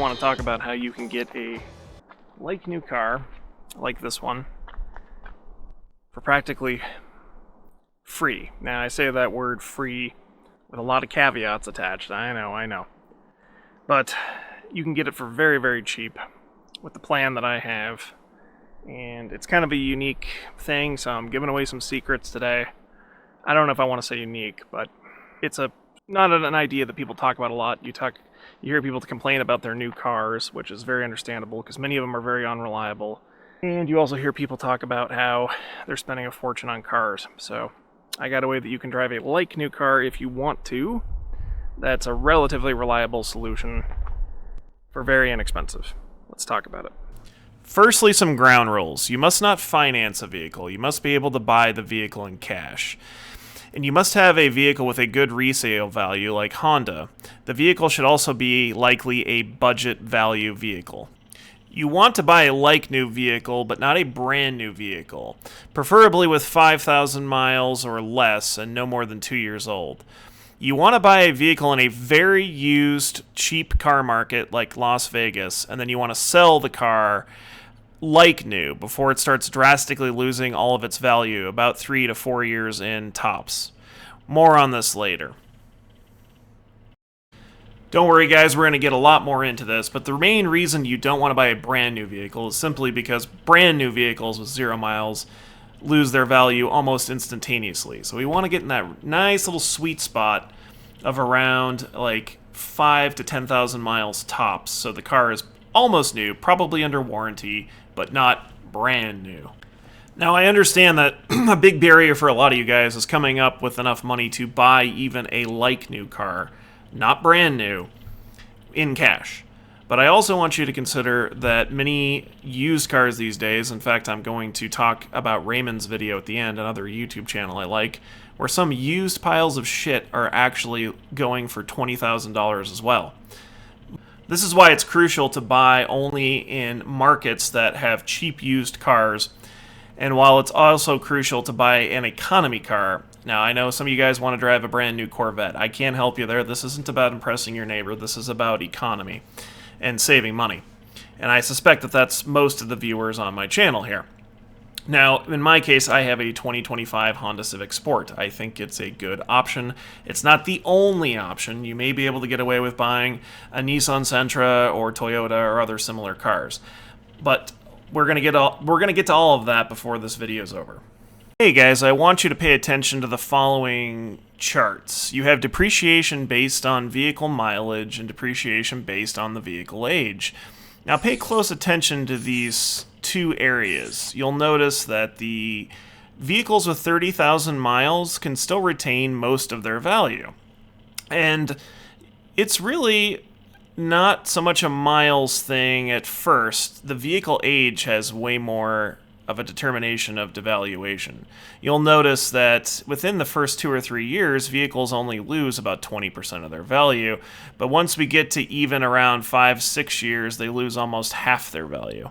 want to talk about how you can get a like-new car, like this one, for practically free. Now, I say that word free with a lot of caveats attached. I know. But you can get it for very, very cheap with the plan that I have. And it's kind of a unique thing, so I'm giving away some secrets today. I don't know if I want to say unique, but it's not an idea that people talk about a lot. You hear people complain about their new cars, which is very understandable because many of them are very unreliable. And you also hear people talk about how they're spending a fortune on cars. So I got a way that you can drive a like-new car if you want to. That's a relatively reliable solution for very inexpensive. Let's talk about it. Firstly, some ground rules. You must not finance a vehicle. You must be able to buy the vehicle in cash. And you must have a vehicle with a good resale value, like Honda. The vehicle should also be likely a budget value vehicle. You want to buy a like-new vehicle, but not a brand-new vehicle, preferably with 5,000 miles or less and no more than 2 years old. You want to buy a vehicle in a very used, cheap car market like Las Vegas, and then you want to sell the car like new before it starts drastically losing all of its value, about 3 to 4 years in tops. More on this later. Don't worry guys, we're going to get a lot more into this, but the main reason you don't want to buy a brand new vehicle is simply because brand new vehicles with 0 miles lose their value almost instantaneously. So we want to get in that nice little sweet spot of around like 5 to 10,000 miles tops, so the car is almost new, probably under warranty, but not brand new. Now, I understand that a big barrier for a lot of you guys is coming up with enough money to buy even a like-new car, not brand new, in cash. But I also want you to consider that many used cars these days, in fact, I'm going to talk about Raymond's video at the end, another YouTube channel I like, where some used piles of shit are actually going for $20,000 as well. This is why it's crucial to buy only in markets that have cheap used cars, and while it's also crucial to buy an economy car. Now, I know some of you guys want to drive a brand new Corvette. I can't help you there. This isn't about impressing your neighbor. This is about economy and saving money. And I suspect that that's most of the viewers on my channel here. Now, in my case, I have a 2025 Honda Civic Sport. I think it's a good option. It's not the only option. You may be able to get away with buying a Nissan Sentra or Toyota or other similar cars. But we're gonna get to all of that before this video is over. Hey guys, I want you to pay attention to the following charts. You have depreciation based on vehicle mileage and depreciation based on the vehicle age. Now pay close attention to these two areas. You'll notice that the vehicles with 30,000 miles can still retain most of their value. And it's really not so much a miles thing at first. The vehicle age has way more of a determination of devaluation. You'll notice that within the first 2 or 3 years, vehicles only lose about 20% of their value, but once we get to even around 5-6 years, they lose almost half their value.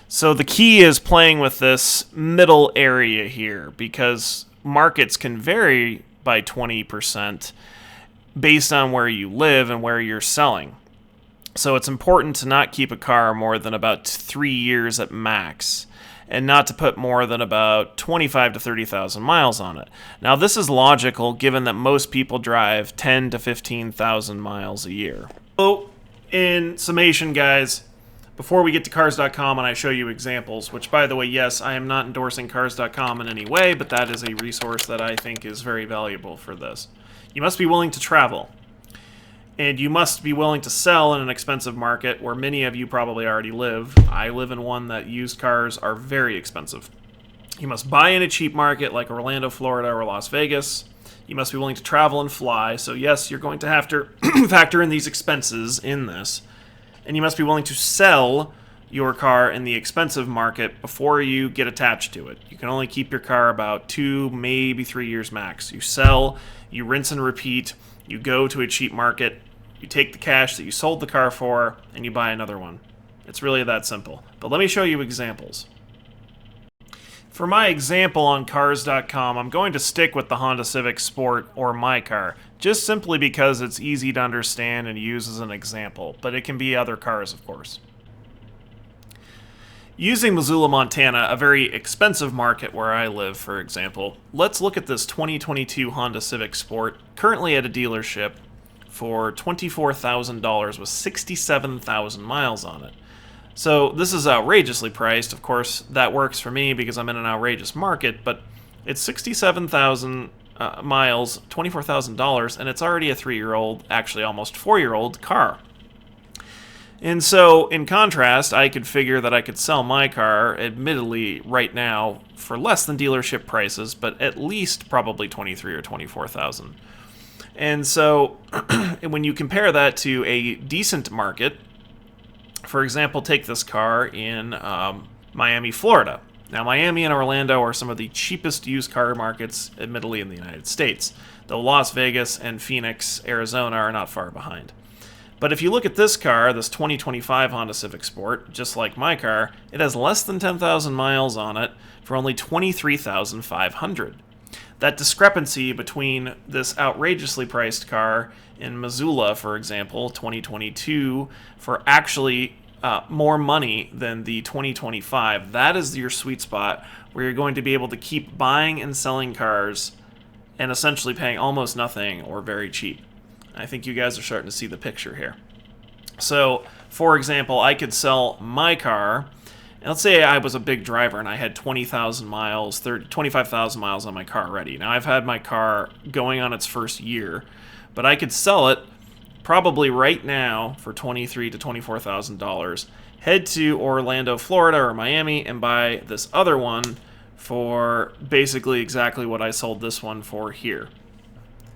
So the key is playing with this middle area here, because markets can vary by 20% based on where you live and where you're selling. So it's important to not keep a car more than about 3 years at max, and not to put more than about 25 to 30,000 miles on it. Now this is logical given that most people drive 10 to 15,000 miles a year. So in summation guys, before we get to cars.com and I show you examples, which by the way, yes, I am not endorsing cars.com in any way, but that is a resource that I think is very valuable for this. You must be willing to travel. And you must be willing to sell in an expensive market where many of you probably already live. I live in one that used cars are very expensive. You must buy in a cheap market like Orlando, Florida, or Las Vegas. You must be willing to travel and fly. So yes, you're going to have to factor in these expenses in this. And you must be willing to sell your car in the expensive market before you get attached to it. You can only keep your car about 2, maybe 3 years max. You sell, you rinse and repeat, you go to a cheap market, you take the cash that you sold the car for, and you buy another one. It's really that simple. But let me show you examples. For my example on Cars.com, I'm going to stick with the Honda Civic Sport or my car, just simply because it's easy to understand and use as an example, but it can be other cars, of course. Using Missoula, Montana, a very expensive market where I live, for example, let's look at this 2022 Honda Civic Sport, currently at a dealership, for $24,000 with 67,000 miles on it. So this is outrageously priced. Of course, that works for me because I'm in an outrageous market, but it's 67,000 miles, $24,000, and it's already a 3-year-old, actually almost 4-year-old car. And so, in contrast, I could figure that I could sell my car, admittedly, right now, for less than dealership prices, but at least probably $23,000 or $24,000. And so, when you compare that to a decent market, for example, take this car in Miami, Florida. Now, Miami and Orlando are some of the cheapest used car markets, admittedly, in the United States, though Las Vegas and Phoenix, Arizona are not far behind. But if you look at this car, this 2025 Honda Civic Sport, just like my car, it has less than 10,000 miles on it for only $23,500. That discrepancy between this outrageously priced car in Missoula, for example, 2022, for actually more money than the 2025, that is your sweet spot where you're going to be able to keep buying and selling cars and essentially paying almost nothing or very cheap. I think you guys are starting to see the picture here. So, for example, I could sell my car, and let's say I was a big driver and I had 20,000 miles, 25,000 miles on my car already. Now, I've had my car going on its first year, but I could sell it probably right now for $23,000 to $24,000. Head to Orlando, Florida, or Miami, and buy this other one for basically exactly what I sold this one for here.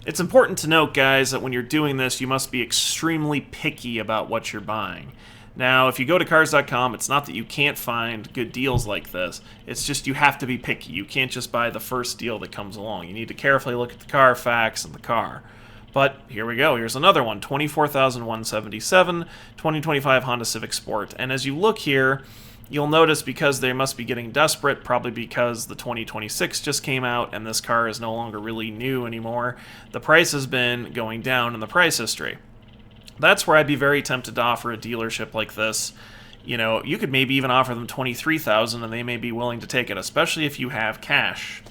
It's important to note, guys, that when you're doing this, you must be extremely picky about what you're buying. Now, if you go to Cars.com, it's not that you can't find good deals like this. It's just you have to be picky. You can't just buy the first deal that comes along. You need to carefully look at the Carfax and the car. But here we go. Here's another one, $24,177, 2025 Honda Civic Sport. And as you look here, you'll notice because they must be getting desperate, probably because the 2026 just came out and this car is no longer really new anymore, the price has been going down in the price history. That's where I'd be very tempted to offer a dealership like this. You know, you could maybe even offer them $23,000 and they may be willing to take it, especially if you have cash.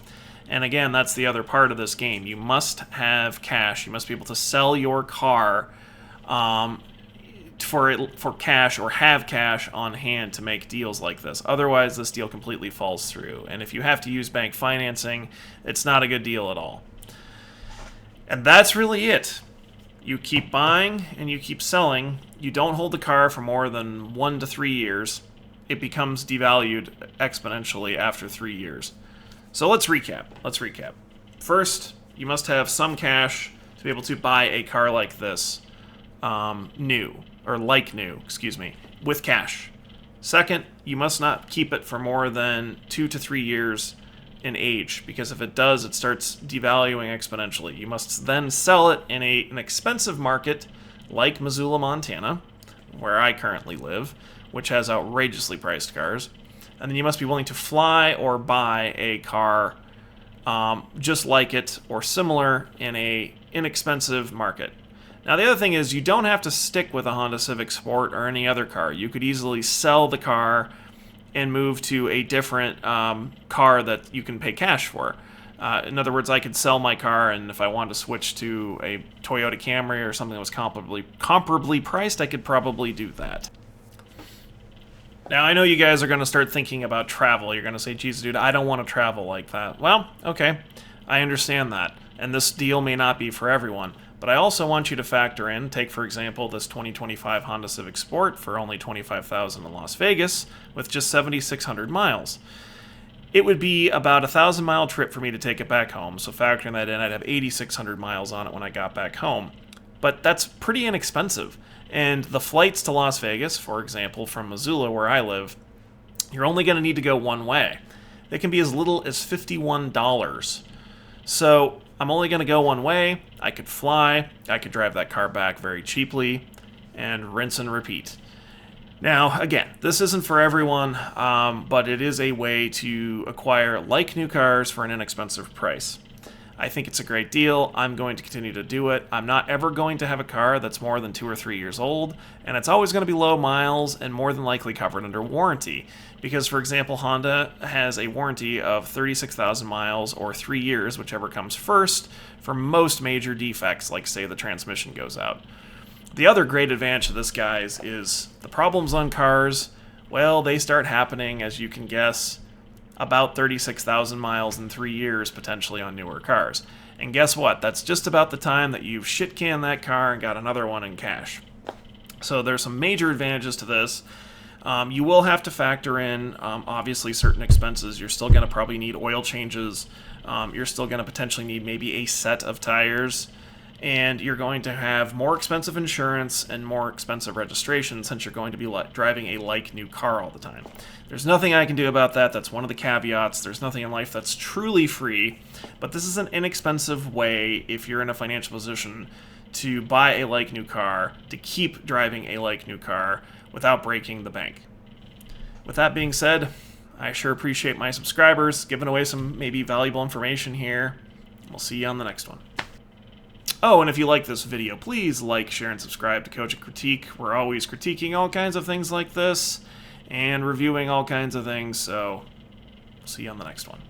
And again, that's the other part of this game. You must have cash. You must be able to sell your car for cash or have cash on hand to make deals like this. Otherwise, this deal completely falls through. And if you have to use bank financing, it's not a good deal at all. And that's really it. You keep buying and you keep selling. You don't hold the car for more than 1 to 3 years. It becomes devalued exponentially after 3 years. So let's recap. First, you must have some cash to be able to buy a car like this, new, with cash. Second, you must not keep it for more than 2 to 3 years in age, because if it does, it starts devaluing exponentially. You must then sell it in an expensive market like Missoula, Montana, where I currently live, which has outrageously priced cars. And then you must be willing to fly or buy a car just like it or similar in a inexpensive market. Now, the other thing is you don't have to stick with a Honda Civic Sport or any other car. You could easily sell the car and move to a different car that you can pay cash for. In other words, I could sell my car, and if I wanted to switch to a Toyota Camry or something that was comparably priced, I could probably do that. Now, I know you guys are going to start thinking about travel. You're going to say, geez, dude, I don't want to travel like that. Well, okay, I understand that, and this deal may not be for everyone. But I also want you to factor in, take for example this 2025 Honda Civic Sport for only $25,000 in Las Vegas with just 7,600 miles. It would be about a 1,000-mile trip for me to take it back home, so factoring that in, I'd have 8,600 miles on it when I got back home. But that's pretty inexpensive. And the flights to Las Vegas, for example, from Missoula, where I live, you're only going to need to go one way. They can be as little as $51. So I'm only going to go one way. I could fly. I could drive that car back very cheaply and rinse and repeat. Now, again, this isn't for everyone, but it is a way to acquire like new cars for an inexpensive price. I think it's a great deal. I'm going to continue to do it. I'm not ever going to have a car that's more than 2 or 3 years old, and it's always going to be low miles and more than likely covered under warranty. Because, for example, Honda has a warranty of 36,000 miles or 3 years, whichever comes first, for most major defects, like, say, the transmission goes out. The other great advantage of this, guys, is the problems on cars, well, they start happening, as you can guess, about 36,000 miles in 3 years, potentially, on newer cars. And guess what? That's just about the time that you've shit-canned that car and got another one in cash. So there's some major advantages to this. You will have to factor in, obviously, certain expenses. You're still going to probably need oil changes. You're still going to potentially need maybe a set of tires. And you're going to have more expensive insurance and more expensive registration since you're going to be driving a like-new car all the time. There's nothing I can do about that. That's one of the caveats. There's nothing in life that's truly free, but this is an inexpensive way, if you're in a financial position, to buy a like-new car, to keep driving a like-new car without breaking the bank. With that being said, I sure appreciate my subscribers, giving away some maybe valuable information here. We'll see you on the next one. Oh, and if you like this video, please like, share, and subscribe to Cogent Critique. We're always critiquing all kinds of things like this and reviewing all kinds of things, so see you on the next one.